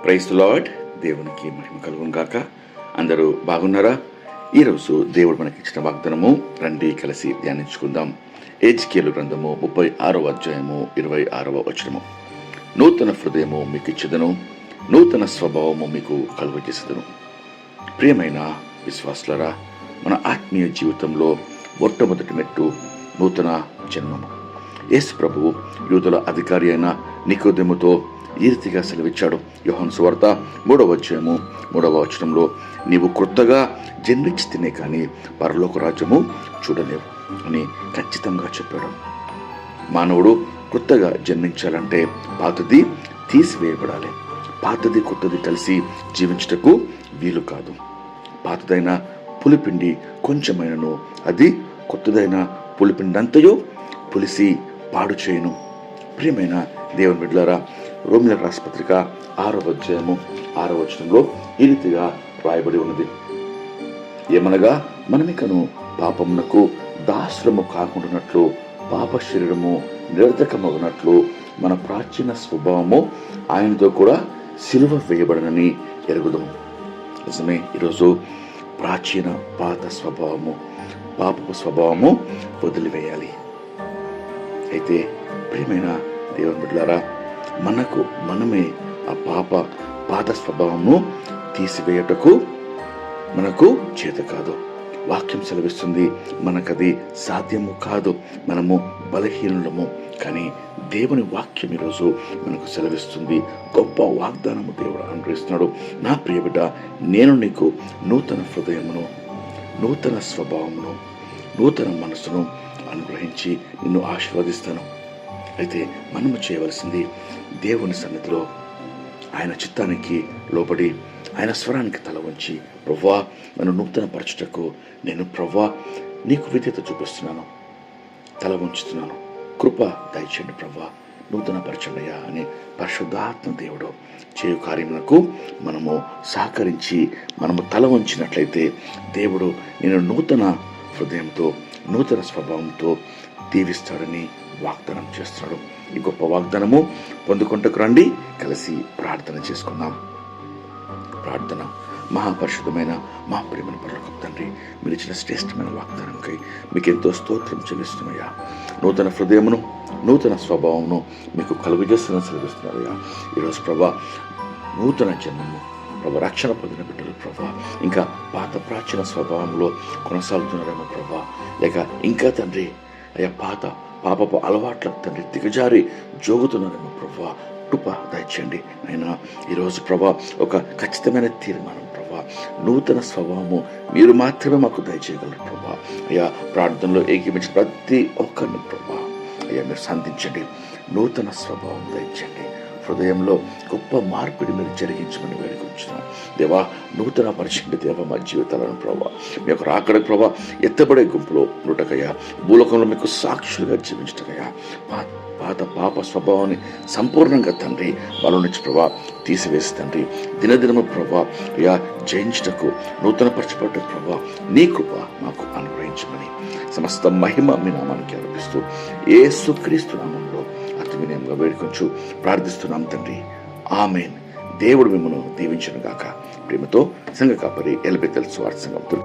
Praise the lord. దేవునికి మహిమ కలుగును గాక. అందరూ బాగున్నారా? ఈరోజు దేవుడు మనకి ఇచ్చిన వాగ్దానము రండి కలిసి ధ్యానించుకుందాం. ఎజ్కేలు గ్రంథము 36వ అధ్యాయము 26వ వచనము. నూతన హృదయము మీకు ఇచ్చెదను, నూతన స్వభావము మీకు కలుగజేసెదను. ప్రియమైన విశ్వాసులారా, మన ఆత్మీయ జీవితంలో మొట్టమొదటి మెట్టు నూతన జన్మము. యేసు ప్రభువు యూదుల అధికారి అయిన నికోదేముతో ఈ రీతిగా సెలవిచ్చాడు. యోహాను సువార్త 3వ అధ్యాయము 3వ వచనంలో, నీవు కొత్తగా జన్మించితేనే కానీ పరలోక రాజ్యము చూడలేవు అని ఖచ్చితంగా చెప్పాడు. మానవుడు కొత్తగా జన్మించాలంటే పాతది తీసివేయబడాలి. పాతది కొత్తది కలిసి జీవించుటకు వీలు కాదు. పాతదైన పులిపిండి కొంచెమైనను అది కొత్తదైన పులిపిండంతయు పులిసి పాడు చేయను. ప్రియమైన దేవుని బిడ్డలారా, రోమిలకు రాసిన పత్రిక 6వ అధ్యాయము 6వ వచనంలో ఈ రీతిగా రాయబడి ఉన్నది. ఏమనగా మనమికను పాపమునకు దాసులము కాకుండానట్లు పాప శరీరము నిరర్ధకమగునట్లు మన ప్రాచీన స్వభావము ఆయనతో కూడా సిలువ వేయబడనని ఎరుగుదాము. నిజమే, ఈరోజు ప్రాచీన పాత స్వభావము, పాపపు స్వభావము వదిలివేయాలి. అయితే ప్రియమైన దేవుని బిడ్డలారా, మనకు మనమే ఆ పాత స్వభావము తీసివేయటకు మనకు చేత కాదు. వాక్యం సెలవిస్తుంది, మనకది సాధ్యము కాదు, మనము బలహీనులము. కానీ దేవుని వాక్యం ఈరోజు మనకు సెలవిస్తుంది. గొప్ప వాగ్దానము దేవుడు అనుగ్రహిస్తున్నాడు. నా ప్రియ బిడ్డ, నేను నీకు నూతన హృదయమును, నూతన స్వభావమును, నూతన మనసును అనుగ్రహించి నిన్ను ఆశీర్వదిస్తాను. అయితే మనము చేయవలసింది దేవుని సన్నిధిలో ఆయన చిత్తానికి లోబడి ఆయన స్వరానికి తల వంచి, ప్రభువా నన్ను నూతన పరచుటకు నేను ప్రభువా నీకు విధేయత చూపిస్తున్నాను, తల వంచుతున్నాను, కృప దయచేయండి ప్రభువా, నూతన పరచండియా అని పరిశుద్ధాత్మ దేవుడు చేయు కార్యములకు మనము సహకరించి మనము తల వంచినట్లయితే దేవుడు నేను నూతన హృదయంతో, నూతన స్వభావంతో దీవిస్తాడని వాగ్దానం చేస్తున్నాడు. ఈ గొప్ప వాగ్దానము పొందుకుంటకు రండి, కలిసి ప్రార్థన చేసుకుందాం. ప్రార్థన. మహాపరిశుద్ధమైన మా ప్రియమైన పరలోకపు తండ్రి, మీరు ఇచ్చిన శ్రేష్టమైన వాగ్దానంకై మీకు ఎంతో స్తోత్రం చెల్లిస్తున్నాయా. నూతన హృదయమును, నూతన స్వభావమును మీకు కలుగజేస్తున్న సెలవిస్తున్నారయ్యా. ఈరోజు ప్రభా నూతన జన్మము ప్రభా, రక్షణ పొందిన బిడ్డలు ప్రభా ఇంకా పాత ప్రాచీన స్వభావంలో కొనసాగుతున్నారేమో ప్రభా, లేక ఇంకా తండ్రి అయ్యా పాపపు అలవాట్లకు తండ్రి దిగజారి జోగుతున్నారేమో ప్రభా, కృప దయచేయండి. అయినా ఈరోజు ప్రభా ఒక ఖచ్చితమైన తీర్మానం ప్రభా, నూతన స్వభావము మీరు మాత్రమే మాకు దయచేయగలరు ప్రభా. అయ్యా ప్రార్థనలో ఏకీపించిన ప్రతి ఒక్కరిని ప్రభా అయ్యా మీరు సంధించండి, నూతన స్వభావం దయచేయండి. హృదయంలో గొప్ప మార్పిడి మీరు జరిగించమని వేడుకొంచున్నాం దేవా. నూతన పరిచండి దేవ మా జీవితాలను ప్రభా, మీ యొక్క రాకడ ప్రభా ఎత్తబడే గుంపులో నూటకయ్యా, భూలోకంలో మీకు సాక్షులుగా జీవించటకయ్యా, పాత పాప స్వభావాన్ని సంపూర్ణంగా తండ్రి వాళ్ళ నుంచి ప్రభా తీసివేసి తండ్రి దినదినము ప్రభా అయ్యా జయించటకు, నూతన పరచబడ్డ ప్రభా నీ కృప మాకు అనుగ్రహించమని సమస్త మహిమ మీ నామానికి అర్పిస్తూ యేసుక్రీస్తు నామంలో అతి వినయంగా వేడుకొంచు ప్రార్థిస్తున్నాం తండ్రి. ఆమేన్. దేవుడు మిమ్మల్ని దీవించును గాక. ప్రేమతో సంఘ కాపరి ఎలిబెతెల్ సువార్త సంఘం.